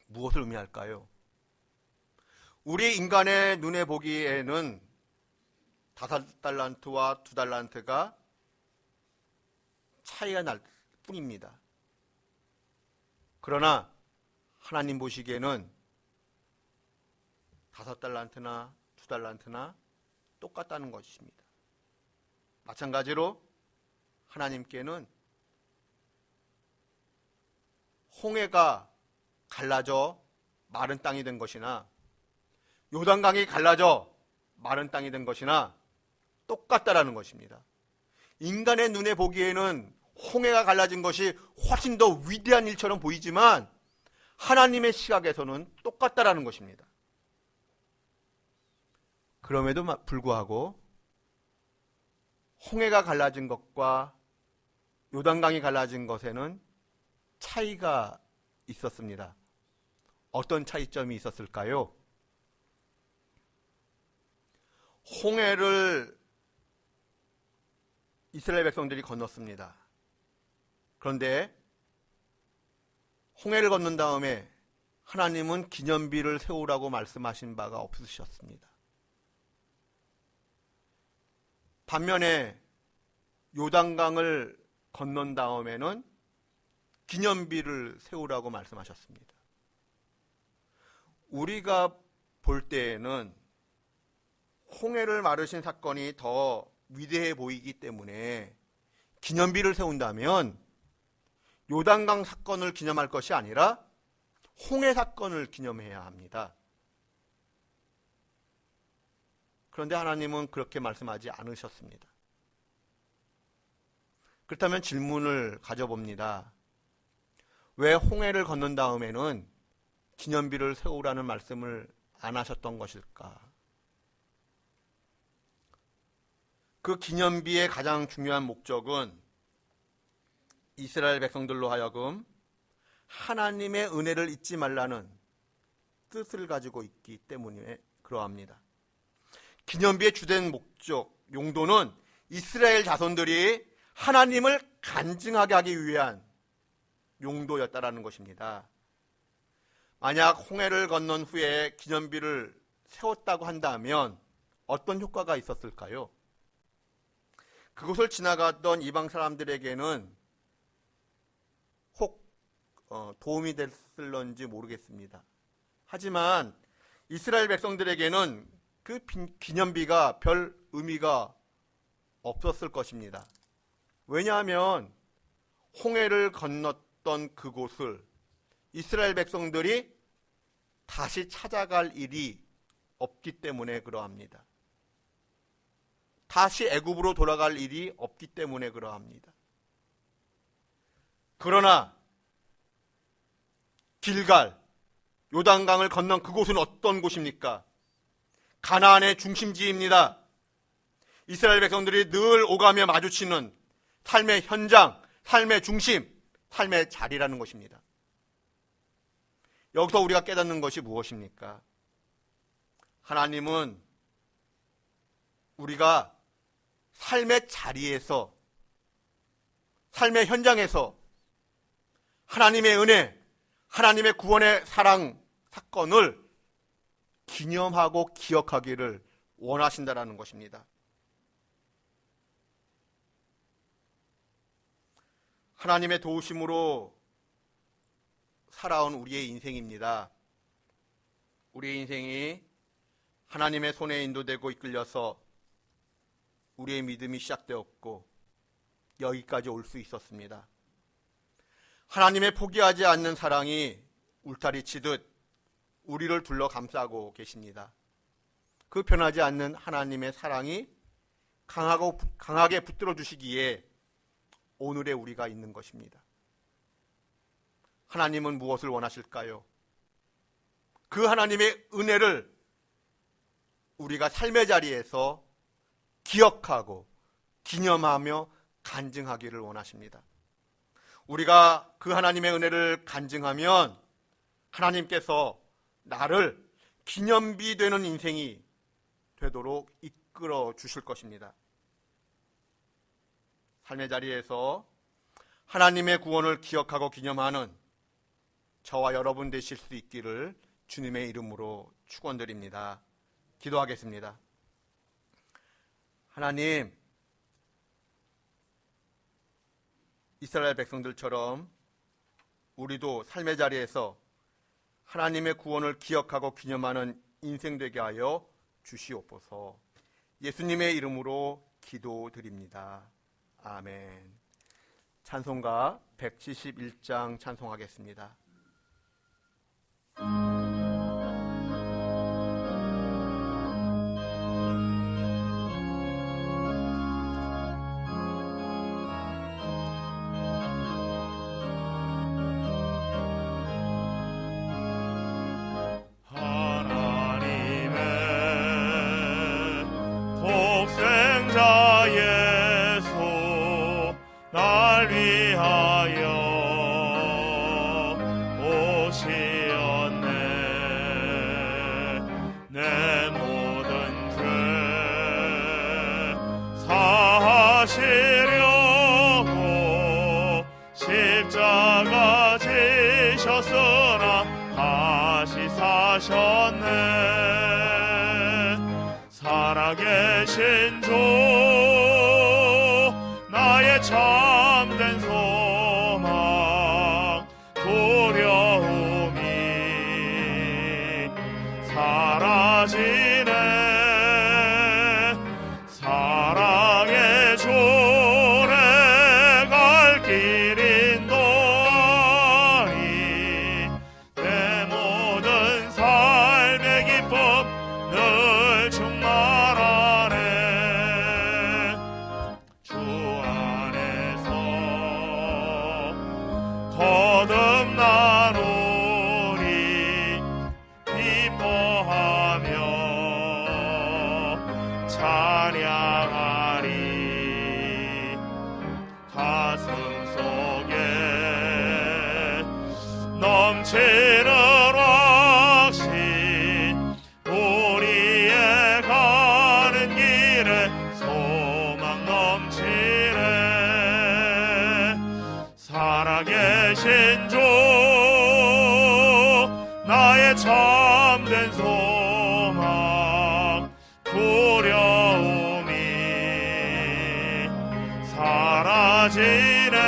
무엇을 의미할까요? 우리 인간의 눈에 보기에는 5달란트와 2달란트가 차이가 날 뿐입니다. 그러나 하나님 보시기에는 5달란트나 2달란트나 똑같다는 것입니다. 마찬가지로 하나님께는 홍해가 갈라져 마른 땅이 된 것이나 요단강이 갈라져 마른 땅이 된 것이나 똑같다라는 것입니다. 인간의 눈에 보기에는 홍해가 갈라진 것이 훨씬 더 위대한 일처럼 보이지만 하나님의 시각에서는 똑같다라는 것입니다. 그럼에도 불구하고 홍해가 갈라진 것과 요단강이 갈라진 것에는 차이가 있었습니다. 어떤 차이점이 있었을까요? 홍해를 이스라엘 백성들이 건넜습니다. 그런데 홍해를 건넌 다음에 하나님은 기념비를 세우라고 말씀하신 바가 없으셨습니다. 반면에 요단강을 건넌 다음에는 기념비를 세우라고 말씀하셨습니다. 우리가 볼 때에는 홍해를 마르신 사건이 더 위대해 보이기 때문에 기념비를 세운다면 요단강 사건을 기념할 것이 아니라 홍해 사건을 기념해야 합니다. 그런데 하나님은 그렇게 말씀하지 않으셨습니다. 그렇다면 질문을 가져봅니다. 왜 홍해를 건넌 다음에는 기념비를 세우라는 말씀을 안 하셨던 것일까? 그 기념비의 가장 중요한 목적은 이스라엘 백성들로 하여금 하나님의 은혜를 잊지 말라는 뜻을 가지고 있기 때문에 그러합니다. 기념비의 주된 목적, 용도는 이스라엘 자손들이 하나님을 간증하게 하기 위한 용도였다라는 것입니다. 만약 홍해를 건넌 후에 기념비를 세웠다고 한다면 어떤 효과가 있었을까요? 그곳을 지나갔던 이방 사람들에게는 혹 도움이 됐을런지 모르겠습니다. 하지만 이스라엘 백성들에게는 그 기념비가 별 의미가 없었을 것입니다. 왜냐하면 홍해를 건넜던 그곳을 이스라엘 백성들이 다시 찾아갈 일이 없기 때문에 그러합니다. 다시 애굽으로 돌아갈 일이 없기 때문에 그러합니다. 그러나 길갈, 요단강을 건넌 그곳은 어떤 곳입니까? 가나안의 중심지입니다. 이스라엘 백성들이 늘 오가며 마주치는 삶의 현장, 삶의 중심, 삶의 자리라는 것입니다. 여기서 우리가 깨닫는 것이 무엇입니까? 하나님은 우리가 삶의 자리에서, 삶의 현장에서 하나님의 은혜, 하나님의 구원의 사랑 사건을 기념하고 기억하기를 원하신다라는 것입니다. 하나님의 도우심으로 살아온 우리의 인생입니다. 우리의 인생이 하나님의 손에 인도되고 이끌려서 우리의 믿음이 시작되었고 여기까지 올 수 있었습니다. 하나님의 포기하지 않는 사랑이 울타리 치듯 우리를 둘러 감싸고 계십니다. 그 변하지 않는 하나님의 사랑이 강하게 붙들어 주시기에 오늘의 우리가 있는 것입니다. 하나님은 무엇을 원하실까요? 그 하나님의 은혜를 우리가 삶의 자리에서 기억하고 기념하며 간증하기를 원하십니다. 우리가 그 하나님의 은혜를 간증하면 하나님께서 나를 기념비 되는 인생이 되도록 이끌어 주실 것입니다. 삶의 자리에서 하나님의 구원을 기억하고 기념하는 저와 여러분 되실 수 있기를 주님의 이름으로 축원드립니다. 기도하겠습니다. 하나님, 이스라엘 백성들처럼 우리도 삶의 자리에서 하나님의 구원을 기억하고 기념하는 인생 되게 하여 주시옵소서. 예수님의 이름으로 기도드립니다. 아멘. 찬송가 171장 찬송하겠습니다. 십자가 지셨으나 다시 사셨네. 살아계신 주 나의 참된 소망 두려움이 사라지네. 사랑의 주내 갈 길 인도하니 내 모든 삶의 기쁨 늘 충만하네. 주 안에서 거듭나노니 기뻐하며 찬양하리. 가슴 속에 넘치는 확신 우리의 가는 길에 소망 넘치네. 살아계신 주 나의 참된 소망 두려움이 사라지네.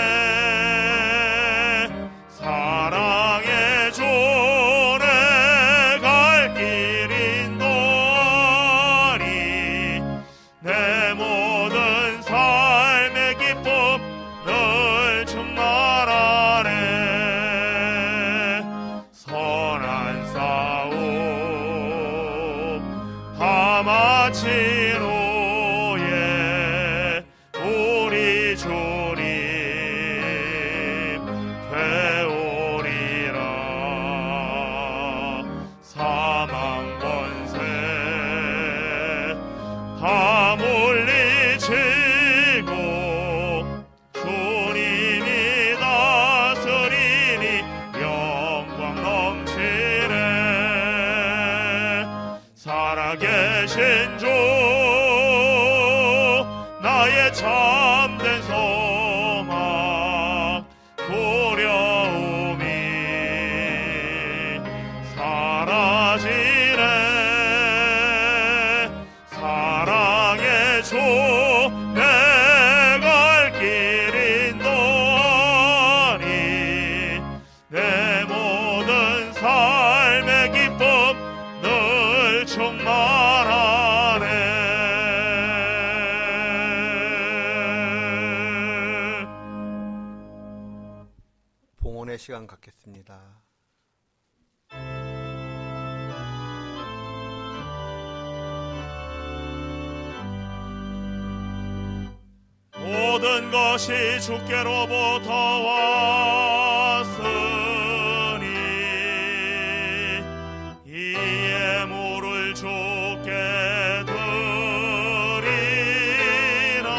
사랑의 조례 갈 길인 도리 내 모든 삶의 기쁨 늘 충만하네. 선한 싸움 다 마친 후에 우리 주님 되오리라. 사망 권세 다 물리치고 주님이 다스리니 영광 넘치네. 살아계신 주 나의 참된 소망 두려움이 사라지네. 사랑의 주 내 갈 길인 도리 내 모든 삶의 기쁨 늘 충만하네. 봉헌의 시간 갖겠습니다. 모든 것이 주께로부터 왔으니 이 예물을 주께 드리나이다.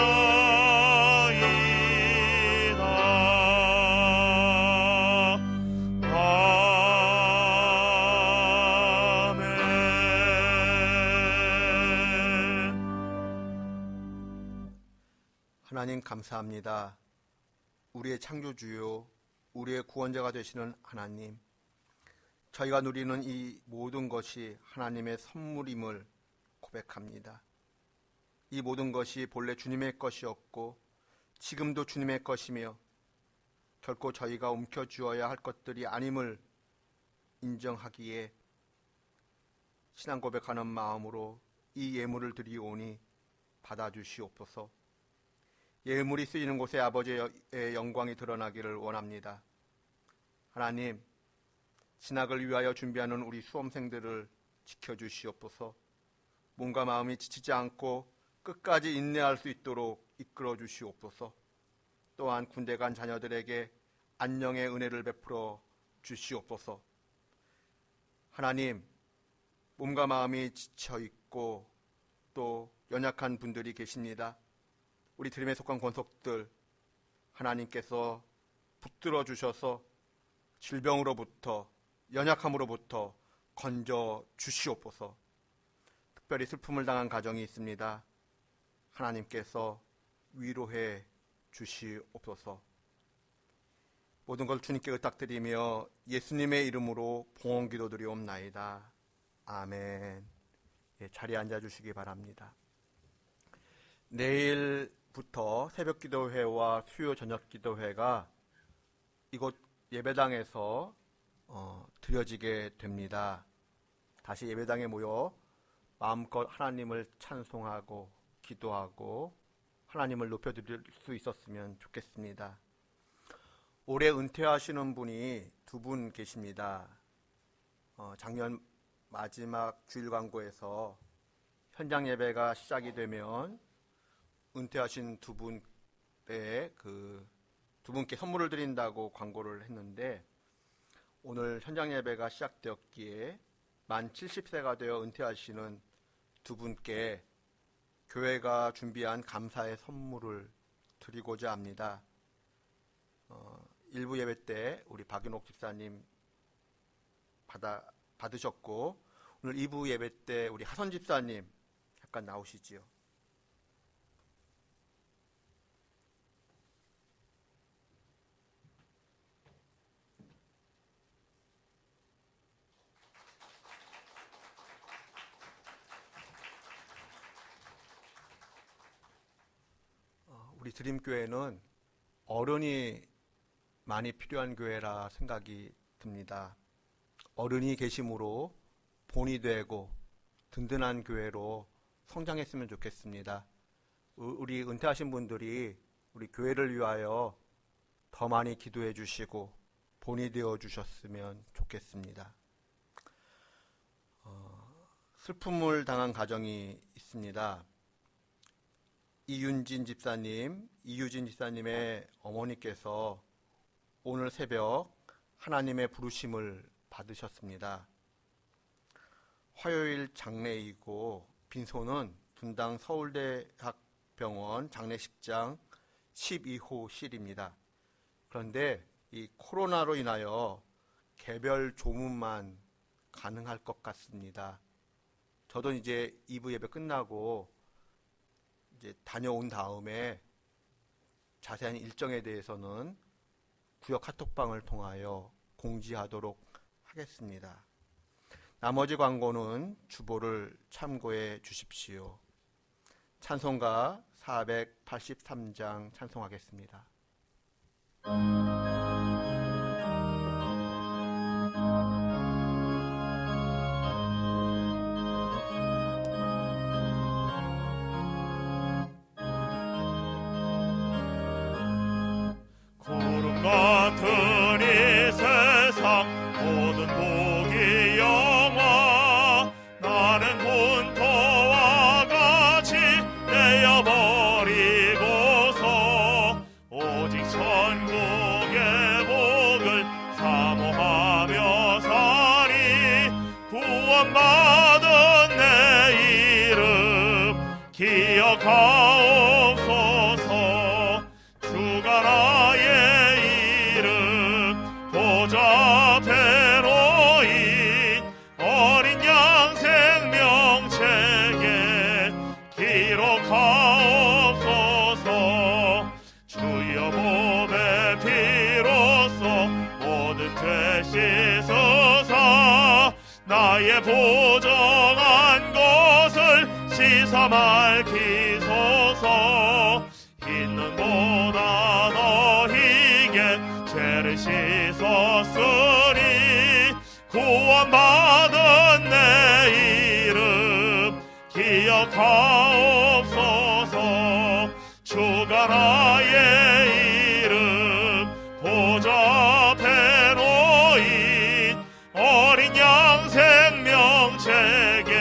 아멘. 하나님 감사합니다. 우리의 창조주요, 우리의 구원자가 되시는 하나님, 저희가 누리는 이 모든 것이 하나님의 선물임을 고백합니다. 이 모든 것이 본래 주님의 것이었고 지금도 주님의 것이며 결코 저희가 움켜쥐어야 할 것들이 아님을 인정하기에 신앙 고백하는 마음으로 이 예물을 드리오니 받아주시옵소서. 예물이 쓰이는 곳에 아버지의 영광이 드러나기를 원합니다. 하나님, 진학을 위하여 준비하는 우리 수험생들을 지켜주시옵소서. 몸과 마음이 지치지 않고 끝까지 인내할 수 있도록 이끌어 주시옵소서. 또한 군대 간 자녀들에게 안녕의 은혜를 베풀어 주시옵소서. 하나님, 몸과 마음이 지쳐 있고 또 연약한 분들이 계십니다. 우리 드림에 속한 권속들 하나님께서 붙들어 주셔서 질병으로부터 연약함으로부터 건져 주시옵소서. 특별히 슬픔을 당한 가정이 있습니다. 하나님께서 위로해 주시옵소서. 모든 걸 주님께 의탁드리며 예수님의 이름으로 봉헌 기도드리옵나이다. 아멘. 자리에 앉아주시기 바랍니다. 내일부터 새벽기도회와 수요 저녁기도회가 이곳 예배당에서 드려지게 됩니다. 다시 예배당에 모여 마음껏 하나님을 찬송하고 기도하고 하나님을 높여드릴 수 있었으면 좋겠습니다. 올해 은퇴하시는 분이 2분 계십니다. 작년 마지막 주일 광고에서 현장 예배가 시작이 되면 은퇴하신 2분의 두 분께 선물을 드린다고 광고를 했는데 오늘 현장 예배가 시작되었기에 만 70세가 되어 은퇴하시는 2분께 교회가 준비한 감사의 선물을 드리고자 합니다. 1부 예배 때 우리 박윤옥 집사님 받으셨고 오늘 2부 예배 때 우리 하선 집사님 잠깐 나오시지요. 우리 드림교회는 어른이 많이 필요한 교회라 생각이 듭니다. 어른이 계심으로 본이 되고 든든한 교회로 성장했으면 좋겠습니다. 우리 은퇴하신 분들이 우리 교회를 위하여 더 많이 기도해 주시고 본이 되어 주셨으면 좋겠습니다. 슬픔을 당한 가정이 있습니다. 이유진 집사님의 어머니께서 오늘 새벽 하나님의 부르심을 받으셨습니다. 화요일 장례이고 빈소는 분당 서울대학병원 장례식장 12호실입니다. 그런데 이 코로나로 인하여 개별 조문만 가능할 것 같습니다. 저도 이제 2부 예배 끝나고 이제 다녀온 다음에 자세한 일정에 대해서는 구역 카톡방을 통하여 공지하도록 하겠습니다. 나머지 광고는 주보를 참고해 주십시오. 찬송가 483장 찬송하겠습니다. 구름 같은 이 세상 모든 복이 영화 나는 본토와 같이 내어버리고서 오직 천국의 복을 사모하며 사리 구원받은 내 이름 기억하옵소서 주가 나의 이름 보좌대로인 어린 양 생명책에 기록하옵소서 주여 몸의 피로써 모든 죄 씻으사 나의 보정한 것을 씻어 맑히소서 있는 보다 너희게 죄를 씻었으니 구원받은 내 이름 기억하옵소서 주가 나의 이름 보좌대로인 어린 양 생명책에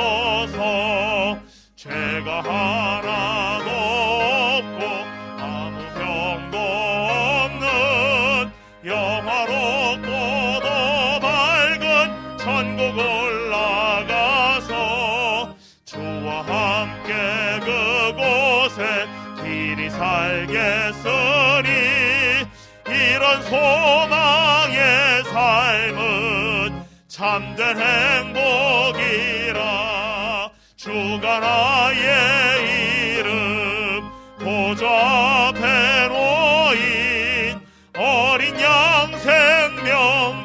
기록하옵소서 죄가 하나도 없고 아무 병도 없는 영화롭고도 밝은 천국 올라가서 주와 함께 그곳에 길이 살겠으니 이런 소망의 삶은 참된 행복이라 주가 나의 이름 보좌대로인 어린 양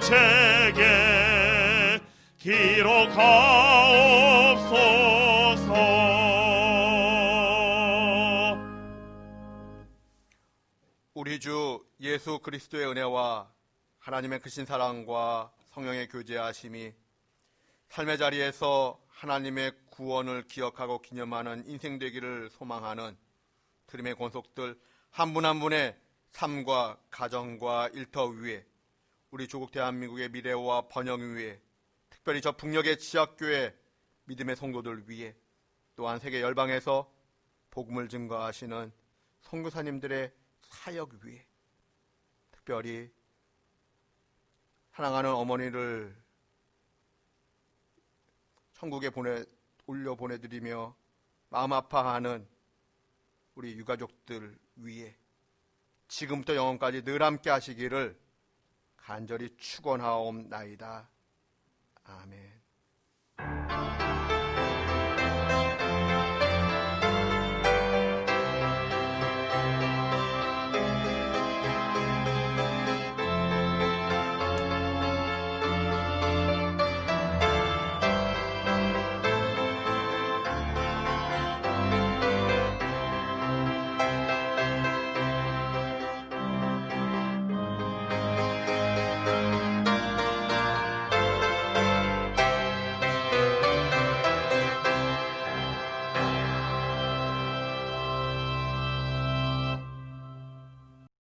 생명책에 기록하옵소서. 우리 주 예수 그리스도의 은혜와 하나님의 크신 사랑과 성령의 교제하심이 삶의 자리에서 하나님의 구원을 기억하고 기념하는 인생 되기를 소망하는 드림의 권속들 한 분 한 분의 삶과 가정과 일터 위에 우리 조국 대한민국의 미래와 번영 위에 특별히 저 북녘의 지역교회 믿음의 성도들 위에 또한 세계 열방에서 복음을 증거하시는 선교사님들의 사역 위에 특별히 사랑하는 어머니를 천국에 올려 보내드리며 마음 아파하는 우리 유가족들 위에 지금부터 영원까지 늘 함께 하시기를 간절히 축원하옵나이다. 아멘.